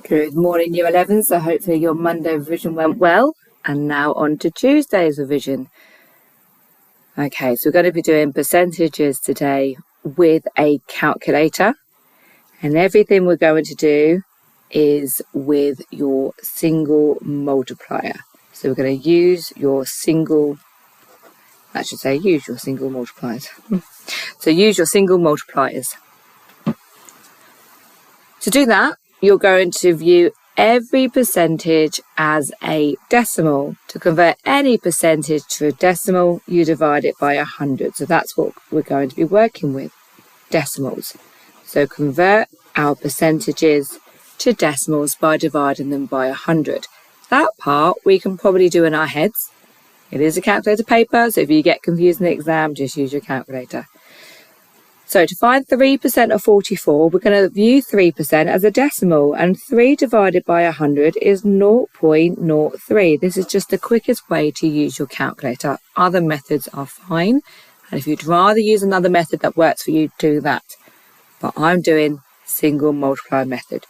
Good morning, Year 11. So hopefully your Monday revision went well. And now on to Tuesday's revision. Okay, so we're going to be doing percentages today with a calculator. And everything we're going to do is with your single multiplier. So we're going to use your single multipliers. So use your single multipliers. To do that, you're going to view every percentage as a decimal. To convert any percentage to a decimal, you divide it by 100. So that's what we're going to be working with, decimals. So convert our percentages to decimals by dividing them by 100. That part we can probably do in our heads. It is a calculator paper, so if you get confused in the exam, just use your calculator. So to find 3% of 44, we're going to view 3% as a decimal, and 3 divided by 100 is 0.03. This is just the quickest way to use your calculator. Other methods are fine, and if you'd rather use another method that works for you, do that. But I'm doing single multiplier method.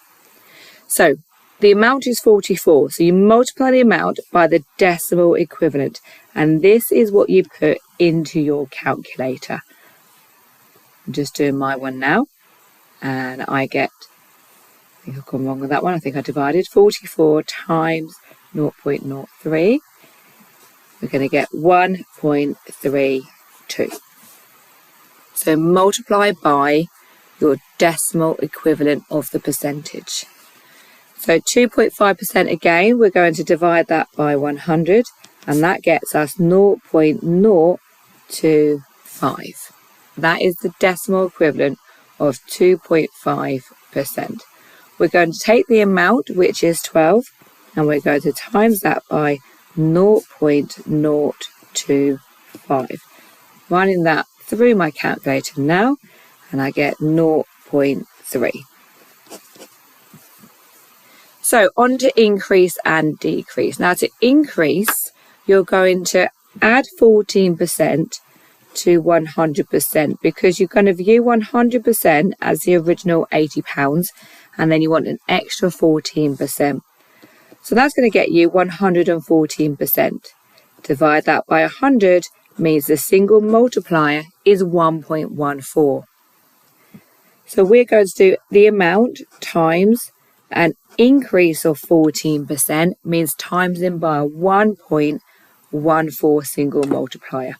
So the amount is 44, so you multiply the amount by the decimal equivalent, and this is what you put into your calculator. I'm just doing my one now, and I think I've gone wrong with that one. I think I divided 44 times 0.03. We're going to get 1.32. So multiply by your decimal equivalent of the percentage. So 2.5% again, we're going to divide that by 100, and that gets us 0.025. That is the decimal equivalent of 2.5%. We're going to take the amount, which is 12, and we're going to times that by 0.025. Running that through my calculator now, and I get 0.3. So on to increase and decrease. Now to increase, you're going to add 14% to 100% because you're going to view 100% as the original £80 and then you want an extra 14%. So that's going to get you 114%. Divide that by 100 means the single multiplier is 1.14. So we're going to do the amount times an increase of 14% means times in by a 1.14 single multiplier.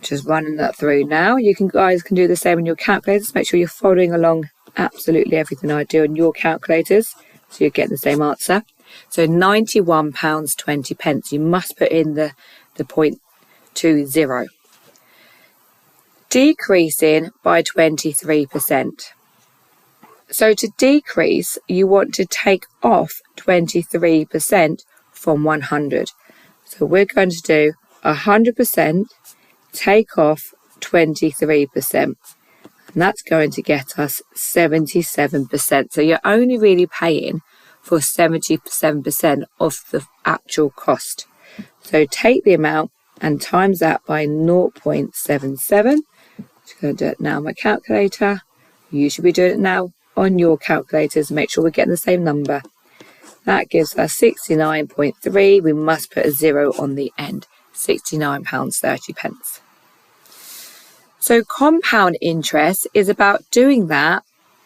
Just running that through now. You guys can do the same on your calculators. Make sure you're following along absolutely everything I do on your calculators so you're getting the same answer. So £91.20. You must put in the 0.20. Decreasing by 23%. So to decrease, you want to take off 23% from 100. So we're going to do 100%. Take off 23%, and that's going to get us 77%. So you're only really paying for 77% of the actual cost. So take the amount and times that by 0.77. Just going to do it now on my calculator. You should be doing it now on your calculators. Make sure we're getting the same number. That gives us 69.3. We must put a 0 on the end. £69.30. So compound interest is about doing that,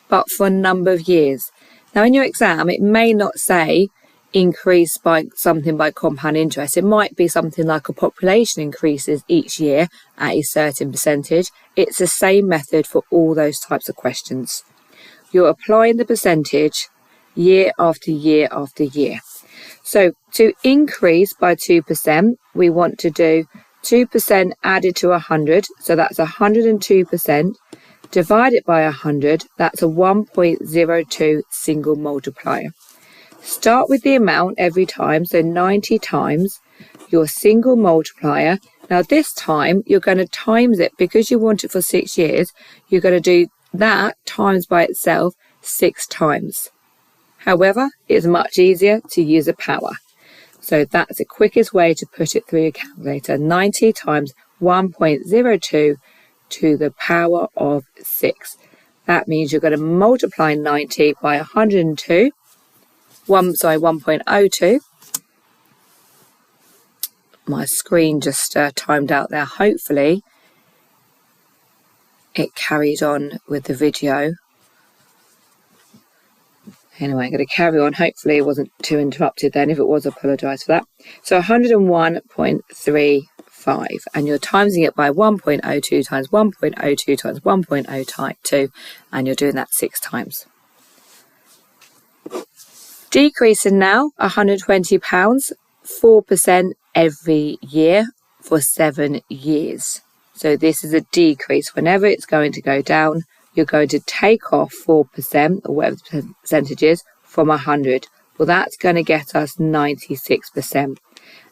but for a number of years. Now in your exam, it may not say increase by something by compound interest. It might be something like a population increases each year at a certain percentage. It's the same method for all those types of questions. You're applying the percentage year after year after year. So to increase by 2%, we want to do 2% added to 100, so that's 102%, divided by 100, that's a 1.02 single multiplier. Start with the amount every time, so 90 times your single multiplier. Now this time you're going to times it because you want it for 6 years. You're going to do that times by itself 6 times. However, it's much easier to use a power. So that's the quickest way to put it through your calculator. 90 times 1.02 to the power of 6. That means you're going to multiply 90 by 102. 1.02. My screen just timed out there. Hopefully it carried on with the video. Anyway, I'm going to carry on. Hopefully it wasn't too interrupted then. If it was, I apologise for that. So 101.35, and you're timesing it by 1.02 times 1.02 times 1.02, and you're doing that 6 times. Decreasing now, £120, 4% every year for 7 years. So this is a decrease. Whenever it's going to go down, you're going to take off 4%, or whatever the percentage is, from 100. Well, that's going to get us 96%.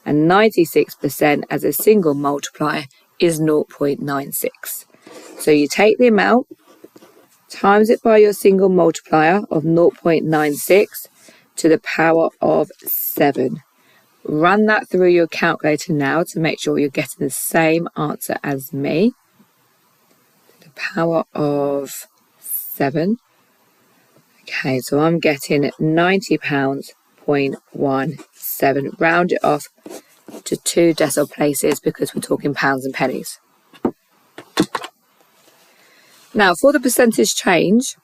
And 96% as a single multiplier is 0.96. So you take the amount, times it by your single multiplier of 0.96 to the power of 7. Run that through your calculator now to make sure you're getting the same answer as me. The power of 7. Okay, so I'm getting £90.17. Round it off to 2 decimal places because we're talking pounds and pennies. Now, for the percentage change,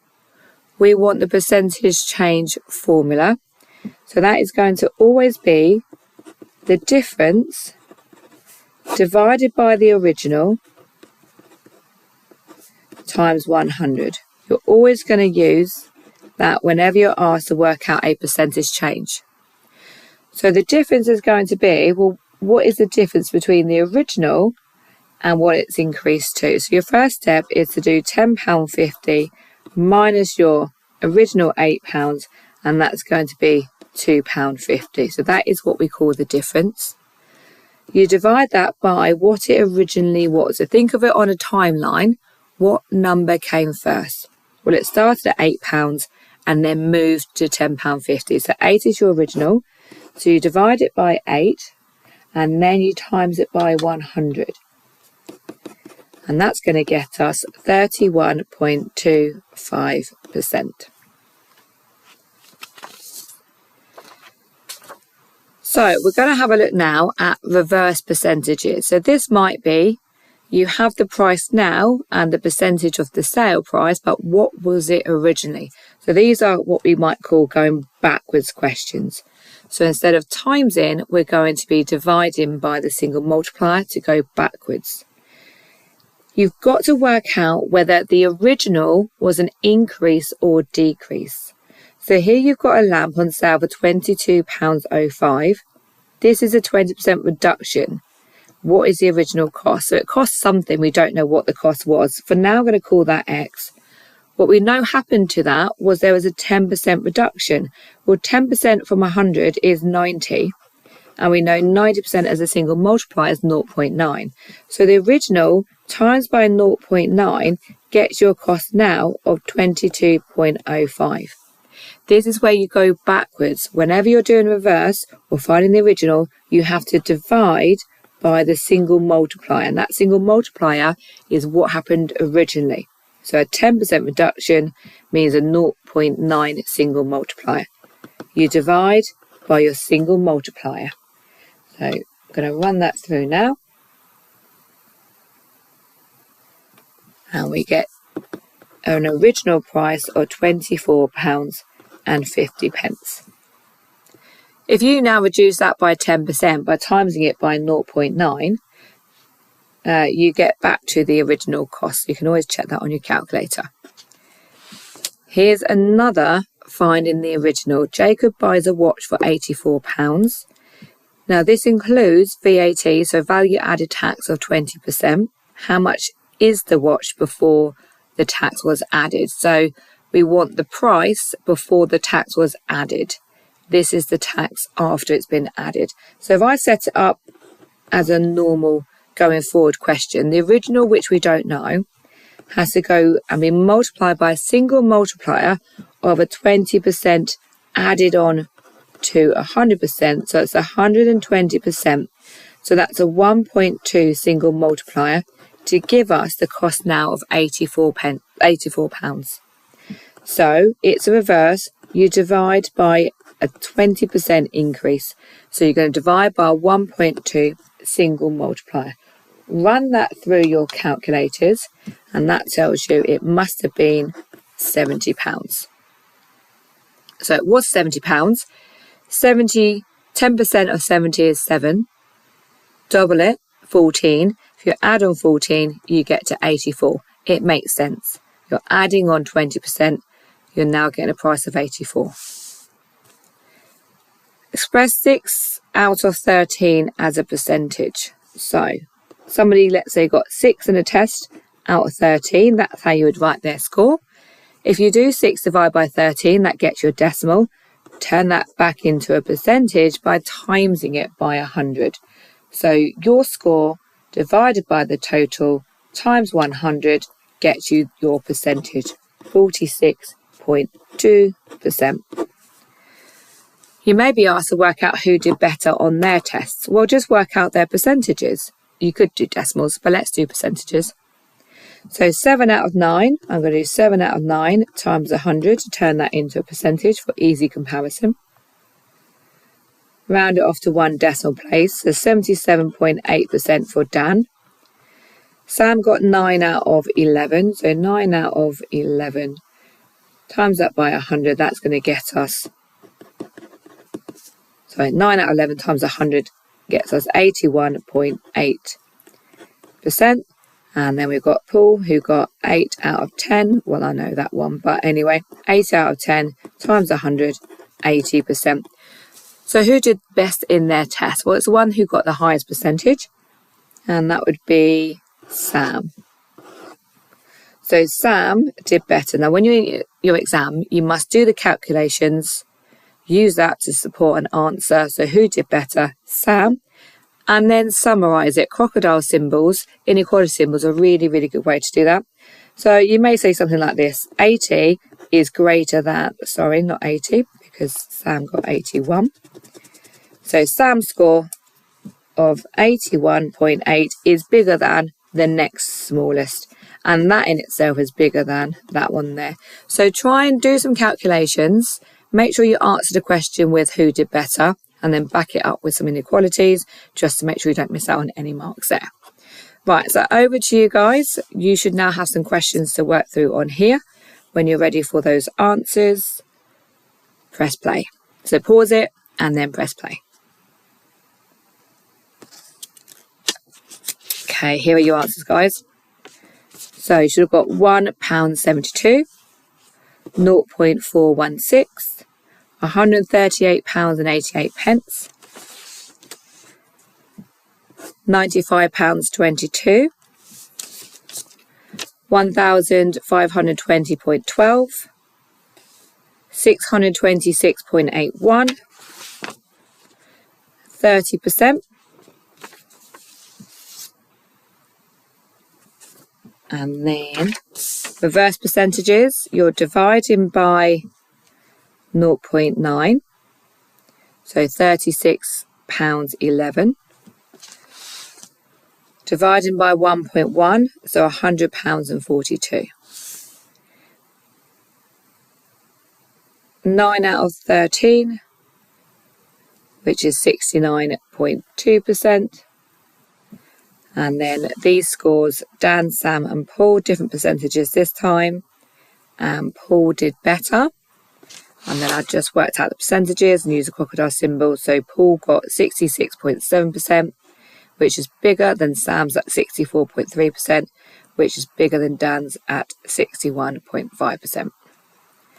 we want the percentage change formula. So that is going to always be the difference divided by the original times 100. You're always going to use that whenever you're asked to work out a percentage change. So the difference is going to be, well, what is the difference between the original and what it's increased to? So your first step is to do £10.50 minus your original £8, and that's going to be £2.50. So that is what we call the difference. You divide that by what it originally was. So think of it on a timeline. What number came first? Well, it started at £8 and then moved to £10.50. So 8 is your original. So you divide it by 8 and then you times it by 100. And that's going to get us 31.25%. So we're going to have a look now at reverse percentages. So this might be, you have the price now and the percentage of the sale price, but what was it originally? So these are what we might call going backwards questions. So instead of timesing, we're going to be dividing by the single multiplier to go backwards. You've got to work out whether the original was an increase or decrease. So here you've got a lamp on sale for £22.05. This is a 20% reduction. What is the original cost? So it costs something. We don't know what the cost was. For now, I'm going to call that X. What we know happened to that was there was a 10% reduction. Well, 10% from 100 is 90. And we know 90% as a single multiplier is 0.9. So the original times by 0.9 gets your cost now of 22.05. This is where you go backwards. Whenever you're doing reverse or finding the original, you have to divide by the single multiplier. And that single multiplier is what happened originally. So a 10% reduction means a 0.9 single multiplier. You divide by your single multiplier. So I'm going to run that through now. And we get an original price of £24.50. If you now reduce that by 10% by timesing it by 0.9, you get back to the original cost. You can always check that on your calculator. Here's another finding the original. Jacob buys a watch for £84. Now this includes VAT, so value added tax of 20%. How much is the watch before the tax was added? So we want the price before the tax was added. This is the tax after it's been added. So if I set it up as a normal going forward question, the original, which we don't know, has to go and be multiplied by a single multiplier of a 20% added on to 100%. So it's 120%. So that's a 1.2 single multiplier to give us the cost now of £84. So it's a reverse. You divide by a 20% increase. So you're going to divide by 1.2 single multiplier. Run that through your calculators, and that tells you it must have been £70. So it was £70. 10% of 70 is 7. Double it, 14. If you add on 14, you get to 84. It makes sense. You're adding on 20%. You're now getting a price of 84. Express 6 out of 13 as a percentage. So somebody, let's say, got 6 in a test out of 13. That's how you would write their score. If you do 6 divided by 13, that gets you a decimal. Turn that back into a percentage by timesing it by 100. So your score divided by the total times 100 gets you your percentage, 46.2%. You may be asked to work out who did better on their tests. Well, just work out their percentages. You could do decimals, but let's do percentages. So 7 out of 9, I'm going to do 7 out of 9 times 100 to turn that into a percentage for easy comparison. Round it off to one decimal place, so 77.8% for Dan. Sam got 9 out of 11, so 9 out of 11 times that by 100, that's going to get us, 9 out of 11 times 100 gets us 81.8%. And then we've got Paul, who got 8 out of 10. Well, I know that one, but anyway, 8 out of 10 times 100, 80%. So who did best in their test? Well, it's the one who got the highest percentage, and that would be Sam. So Sam did better. Now, when you're in your exam, you must do the calculations, use that to support an answer. So who did better? Sam. And then summarise it. Crocodile symbols, inequality symbols are a really, really good way to do that. So you may say something like this. 80 is greater than, sorry, not 80, because Sam got 81. So Sam's score of 81.8 is bigger than the next smallest. And that in itself is bigger than that one there. So try and do some calculations. Make sure you answer the question with who did better, and then back it up with some inequalities just to make sure you don't miss out on any marks there. Right, so over to you guys. You should now have some questions to work through on here. When you're ready for those answers, press play. So pause it and then press play. Okay, here are your answers, guys. So you should have got £1.72, 0.416, £138.88, £95.22, 1,520.12, 626.81, 30%, and then reverse percentages, you're dividing by 0.9, so £36.11, dividing by 1.1, so £100.42. 9 out of 13, which is 69.2%. And then these scores, Dan, Sam and Paul, different percentages this time. And Paul did better. And then I just worked out the percentages and used a crocodile symbol. So Paul got 66.7%, which is bigger than Sam's at 64.3%, which is bigger than Dan's at 61.5%.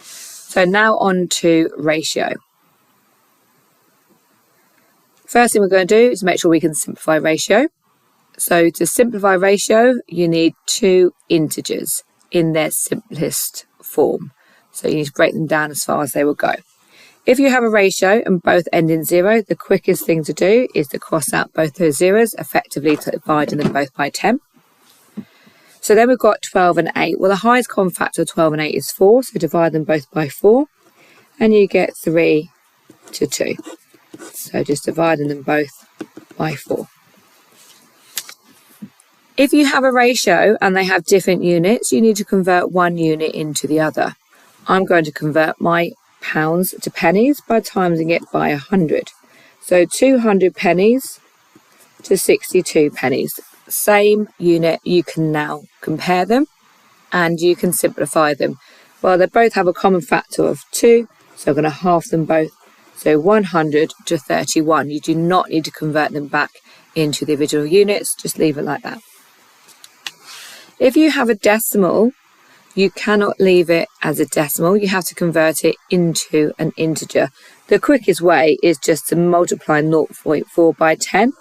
So now on to ratio. First thing we're going to do is make sure we can simplify ratio. So to simplify ratio, you need two integers in their simplest form. So you need to break them down as far as they will go. If you have a ratio and both end in 0, the quickest thing to do is to cross out both those zeros, effectively dividing them both by 10. So then we've got 12 and 8. Well, the highest common factor of 12 and 8 is 4, so divide them both by 4, and you get 3 to 2. So just dividing them both by 4. If you have a ratio and they have different units, you need to convert one unit into the other. I'm going to convert my pounds to pennies by timesing it by 100. So 200 pennies to 62 pennies. Same unit, you can now compare them and you can simplify them. Well, they both have a common factor of 2, so I'm going to half them both. So 100 to 31. You do not need to convert them back into the original units, just leave it like that. If you have a decimal, you cannot leave it as a decimal. You have to convert it into an integer. The quickest way is just to multiply 0.4 by 10.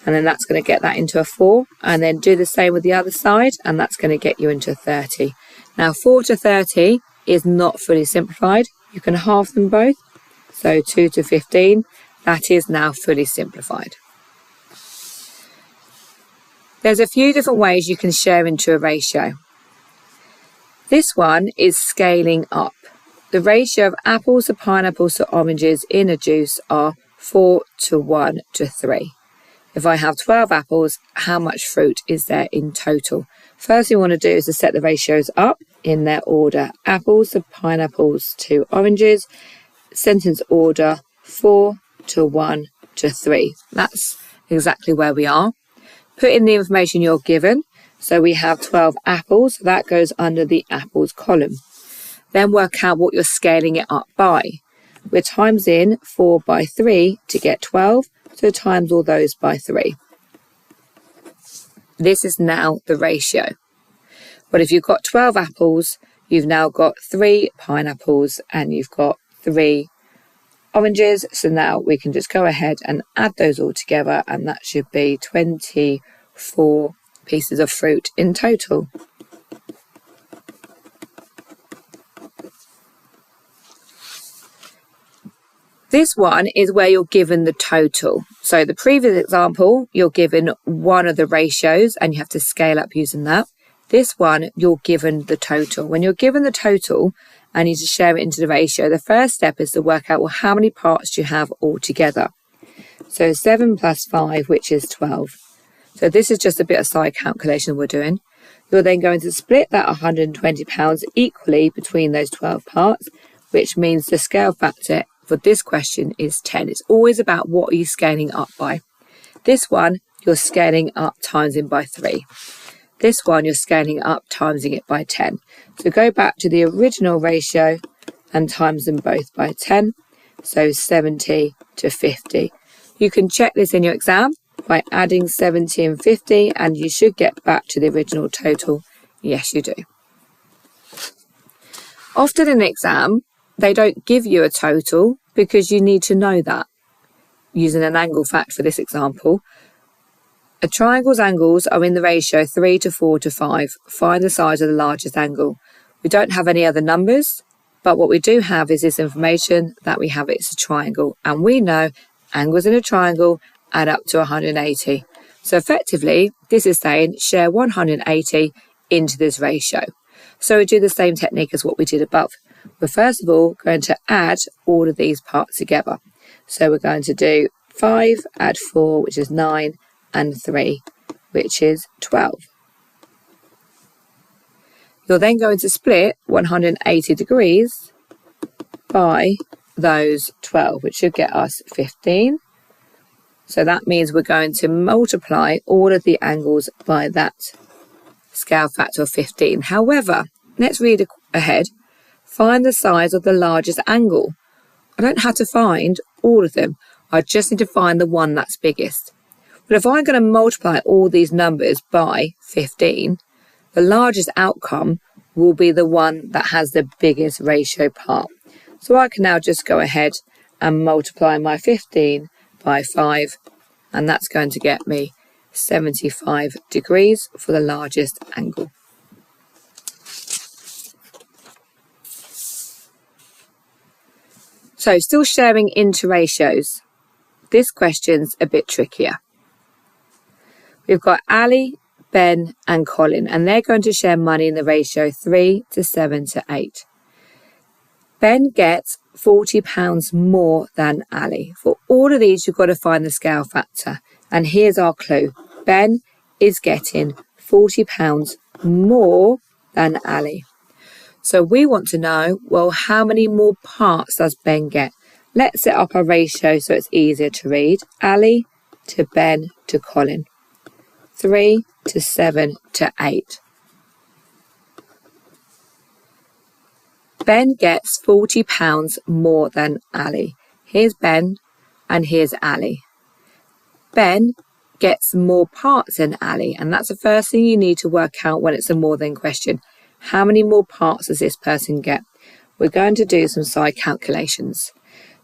And then that's going to get that into a 4. And then do the same with the other side. And that's going to get you into 30. Now 4 to 30 is not fully simplified. You can half them both. So 2 to 15. That is now fully simplified. There's a few different ways you can share into a ratio. This one is scaling up. The ratio of apples to pineapples to oranges in a juice are 4 to 1 to 3. If I have 12 apples, how much fruit is there in total? First thing we want to do is to set the ratios up in their order. Apples to pineapples to oranges, sentence order 4 to 1 to 3. That's exactly where we are. Put in the information you're given. So we have 12 apples, so that goes under the apples column. Then work out what you're scaling it up by. We're times in 4 by 3 to get 12, so times all those by 3. This is now the ratio. But if you've got 12 apples, you've now got 3 pineapples and you've got 3 oranges. So now we can just go ahead and add those all together, and that should be 24 pieces of fruit in total. This one is where you're given the total. So the previous example, you're given one of the ratios and you have to scale up using that. This one, you're given the total. When you're given the total and you need to share it into the ratio, the first step is to work out, well, how many parts do you have altogether? So 7 plus 5, which is 12. So this is just a bit of side calculation we're doing. You're then going to split that £120 equally between those 12 parts, which means the scale factor for this question is 10. It's always about what are you scaling up by. This one, you're scaling up timesing by 3. This one, you're scaling up timesing it by 10. So go back to the original ratio and times them both by 10. So 70 to 50. You can check this in your exam by adding 70 and 50, and you should get back to the original total. Yes, you do. Often in an exam, they don't give you a total because you need to know that. Using an angle fact for this example, a triangle's angles are in the ratio 3 to 4 to 5. Find the size of the largest angle. We don't have any other numbers, but what we do have is this information that we have it's a triangle, and we know angles in a triangle add up to 180. So effectively, this is saying share 180 into this ratio. So we do the same technique as what we did above. We're first of all going to add all of these parts together. So we're going to do 5, add 4, which is 9, and 3, which is 12. You're then going to split 180 degrees by those 12, which should get us 15. So that means we're going to multiply all of the angles by that scale factor of 15. However, let's read ahead. Find the size of the largest angle. I don't have to find all of them. I just need to find the one that's biggest. But if I'm going to multiply all these numbers by 15, the largest outcome will be the one that has the biggest ratio part. So I can now just go ahead and multiply my 15 by 5, and that's going to get me 75 degrees for the largest angle. So still sharing into ratios. This question's a bit trickier. We've got Ali, Ben and Colin, and they're going to share money in the ratio 3 to 7 to 8. Ben gets £40 more than Ali. For all of these, you've got to find the scale factor. And here's our clue. Ben is getting £40 more than Ali. So we want to know, well, how many more parts does Ben get? Let's set up a ratio so it's easier to read. Ali to Ben to Colin. 3 to 7 to 8. Ben gets £40 more than Ali. Here's Ben and here's Ali. Ben gets more parts than Ali, and that's the first thing you need to work out when it's a more than question. How many more parts does this person get? We're going to do some side calculations.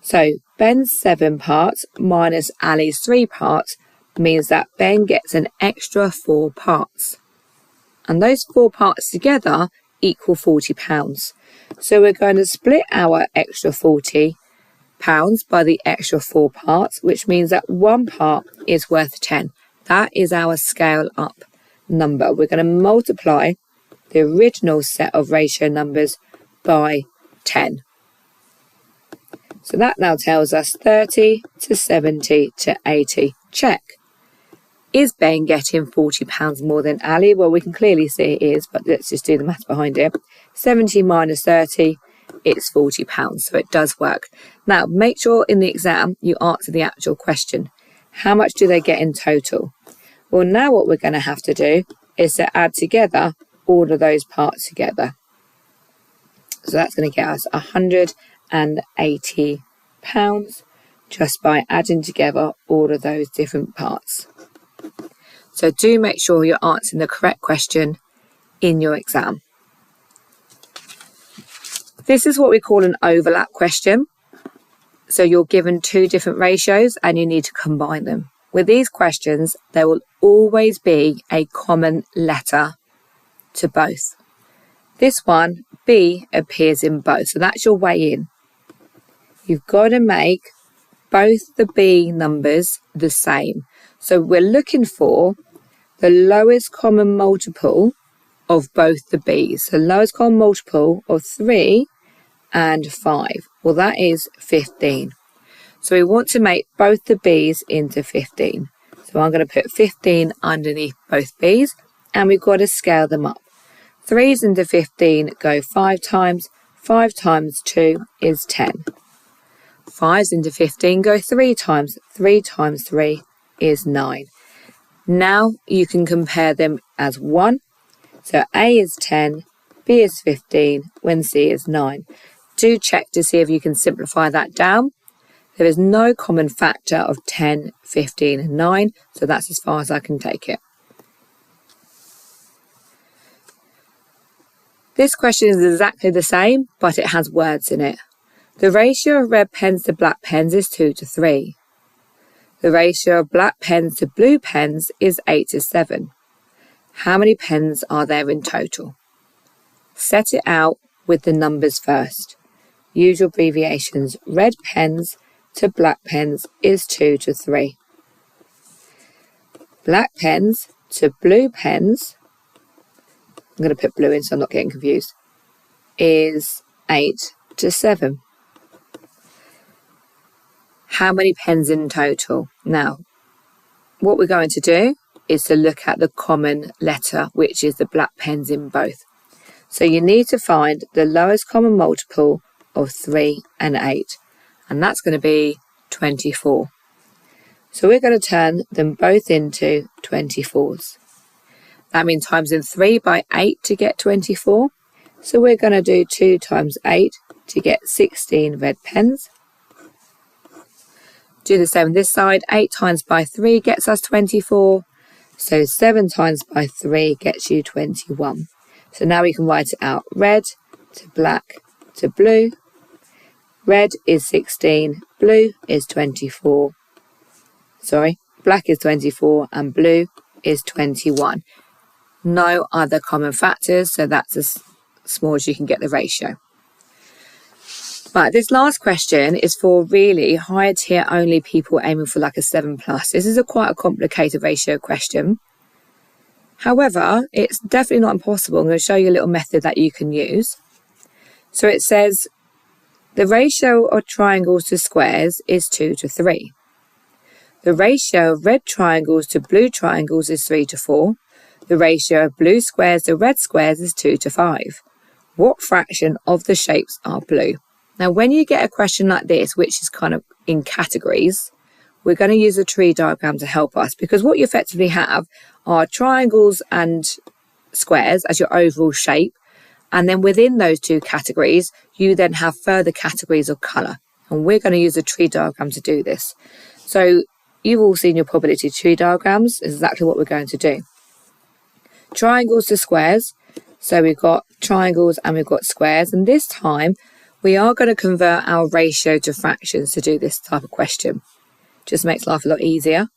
So Ben's 7 parts minus Ali's 3 parts means that Ben gets an extra 4 parts. And those 4 parts together equal £40. So we're going to split our extra £40 by the extra 4 parts, which means that 1 part is worth 10. That is our scale up number. We're going to multiply the original set of ratio numbers by 10. So that now tells us 30 to 70 to 80. Check. Is Ben getting £40 more than Ali? Well, we can clearly see it is, but let's just do the math behind it. 70 minus 30, it's £40, so it does work. Now, make sure in the exam you answer the actual question. How much do they get in total? Well, now what we're going to have to do is to add together all of those parts together. So that's going to get us £180 just by adding together all of those different parts. So do make sure you're answering the correct question in your exam. This is what we call an overlap question. So you're given 2 different ratios and you need to combine them. With these questions, there will always be a common letter to both. This one, B, appears in both. So that's your way in. You've got to make both the B numbers the same. So we're looking for the lowest common multiple of both the B's. So lowest common multiple of 3 and 5. Well, that is 15. So we want to make both the B's into 15. So I'm going to put 15 underneath both B's, and we've got to scale them up. 3's into 15 go 5 times. 5 times 2 is 10. 5's into 15 go 3 times. 3 times 3 is 9. Now you can compare them as 1. So A is 10, B is 15, when C is 9. Do check to see if you can simplify that down. There is no common factor of 10, 15 and 9, so that's as far as I can take it. This question is exactly the same, but it has words in it. The ratio of red pens to black pens is 2 to 3. The ratio of black pens to blue pens is 8 to 7. How many pens are there in total? Set it out with the numbers first. Use your abbreviations. Red pens to black pens is 2 to 3. Black pens to blue pens, I'm going to put blue in so I'm not getting confused, is 8 to 7. How many pens in total? Now, what we're going to do is to look at the common letter, which is the black pens in both. So you need to find the lowest common multiple of 3 and 8, and that's going to be 24. So we're going to turn them both into 24s. That means timesing 3 by 8 to get 24. So we're going to do 2 times 8 to get 16 red pens. Do the same on this side. 8 times by 3 gets us 24. So 7 times by 3 gets you 21. So now we can write it out. Red to black to blue. Red is 16, blue is 24. Sorry, black is 24 and blue is 21. No other common factors, so that's as small as you can get the ratio. Right, this last question is for really higher tier only people aiming for like a 7+. This is quite a complicated ratio question. However, it's definitely not impossible. I'm going to show you a little method that you can use. So it says the ratio of triangles to squares is 2 to 3. The ratio of red triangles to blue triangles is 3 to 4. The ratio of blue squares to red squares is 2 to 5. What fraction of the shapes are blue? Now, when you get a question like this, which is kind of in categories, we're going to use a tree diagram to help us, because what you effectively have are triangles and squares as your overall shape. And then within those two categories, you then have further categories of colour. And we're going to use a tree diagram to do this. So you've all seen your probability tree diagrams. This is exactly what we're going to do. Triangles to squares. So we've got triangles and we've got squares. And this time we are going to convert our ratio to fractions to do this type of question. Just makes life a lot easier.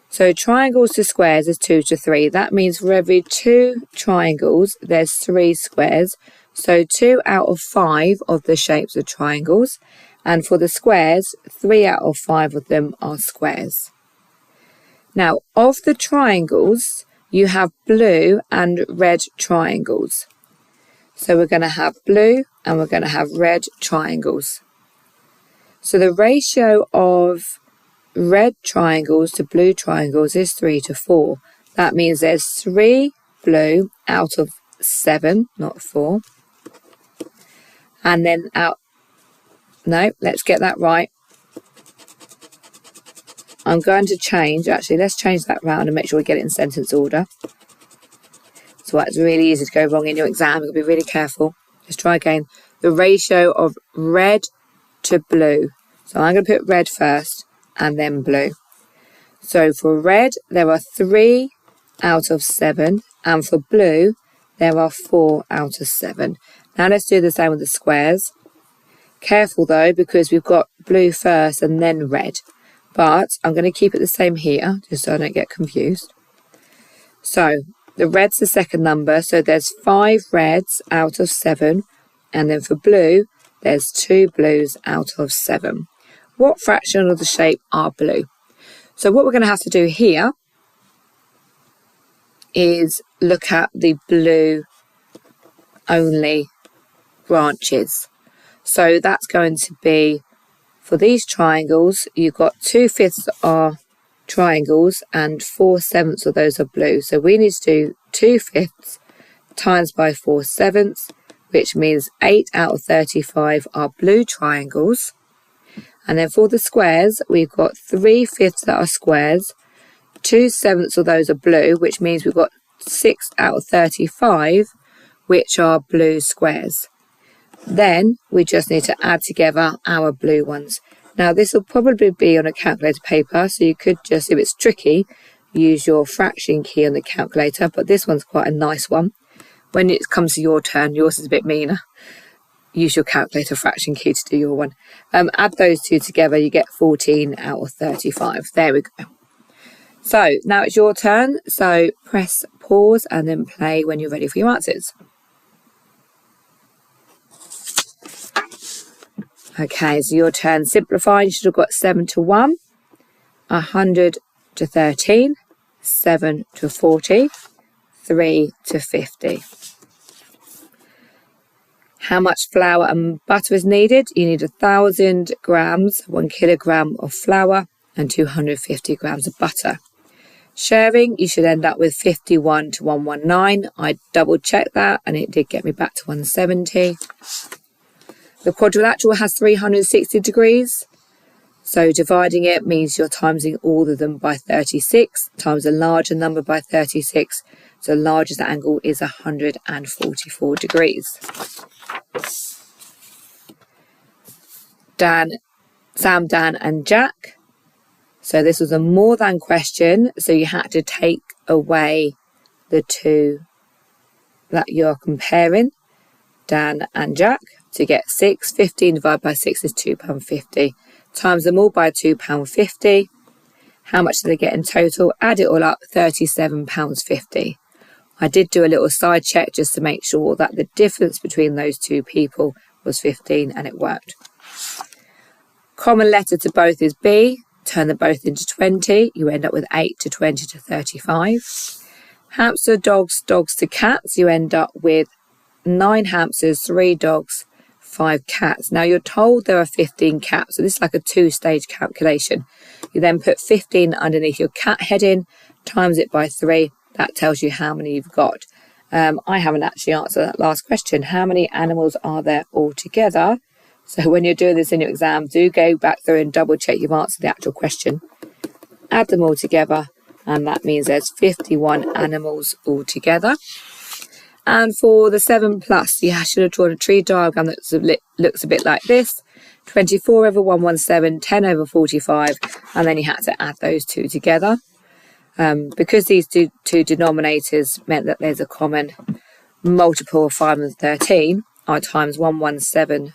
So triangles to squares is 2 to 3. That means for every 2 triangles, there's 3 squares. So 2 out of 5 of the shapes are triangles. And for the squares, 3 out of 5 of them are squares. Now, of the triangles, you have blue and red triangles. So we're going to have blue and we're going to have red triangles. So the ratio of red triangles to blue triangles is 3 to 4. That means there's 3 blue out of 7, not 4. And then let's get that right. I'm going to change, actually, let's change that round and make sure we get it in sentence order. So it's really easy to go wrong in your exam. You've got to be really careful. Let's try again. The ratio of red to blue. So I'm going to put red first and then blue. So for red, there are 3 out of 7. And for blue, there are 4 out of 7. Now let's do the same with the squares. Careful though, because we've got blue first and then red. But I'm going to keep it the same here, just so I don't get confused. So the red's the second number, so there's 5 reds out of 7. And then for blue, there's 2 blues out of 7. What fraction of the shape are blue? So what we're going to have to do here is look at the blue only branches. So that's going to be, for these triangles, you've got 2/5 are triangles and 4/7 of those are blue. So we need to do 2/5 times by 4/7, which means 8 out of 35 are blue triangles. And then for the squares, we've got 3/5 that are squares, 2/7 of those are blue, which means we've got 6 out of 35, which are blue squares. Then we just need to add together our blue ones. Now this will probably be on a calculator paper, so you could just, if it's tricky, use your fraction key on the calculator, but this one's quite a nice one. When it comes to your turn, yours is a bit meaner. Use your calculator fraction key to do your one. Add those two together, you get 14 out of 35. There we go. So now it's your turn. So press pause and then play when you're ready for your answers. Okay, so your turn. Simplify. You should have got 7 to 1, 100 to 13, 7 to 40, 3 to 50. How much flour and butter is needed? You need 1,000 grams, 1 kilogram of flour and 250 grams of butter. Sharing, you should end up with 51 to 119. I double checked that and it did get me back to 170. The quadrilateral has 360 degrees. So dividing it means you're timesing all of them by 36 times a larger number by 36. So the largest angle is 144 degrees. Sam, Dan and Jack. So this was a more than question. So you had to take away the two that you're comparing, Dan and Jack, to get 6. 15 divided by 6 is £2.50. Times them all by £2.50. How much did they get in total? Add it all up, £37.50. I did do a little side check just to make sure that the difference between those two people was 15 and it worked. Common letter to both is B. Turn them both into 20. You end up with 8 to 20 to 35. Hamster, dogs, dogs to cats. You end up with 9 hamsters, 3 dogs, 5 cats. Now you're told there are 15 cats, so this is like a 2-stage calculation. You then put 15 underneath your cat heading, times it by 3. That tells you how many you've got. I haven't actually answered that last question. How many animals are there altogether? So when you're doing this in your exam, do go back through and double check you've answered the actual question. Add them all together, and that means there's 51 animals altogether. And for the 7+, I should have drawn a tree diagram that looks a bit like this. 24 over 117, 10 over 45, and then you had to add those two together. Because these two denominators meant that there's a common multiple of 5 and 13, I times 117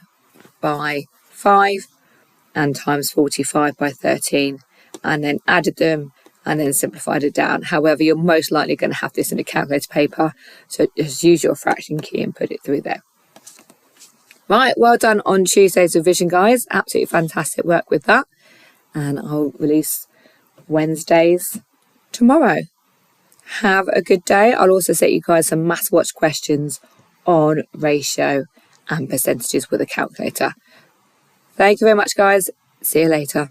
by 5 and times 45 by 13, and then added them and then simplified it down. However, you're most likely going to have this in a calculator paper, so just use your fraction key and put it through there. Right, well done on Tuesday's revision, guys. Absolutely fantastic work with that. And I'll release Wednesdays tomorrow. Have a good day. I'll also set you guys some Maths Watch questions on ratio and percentages with a calculator. Thank you very much, guys. See you later.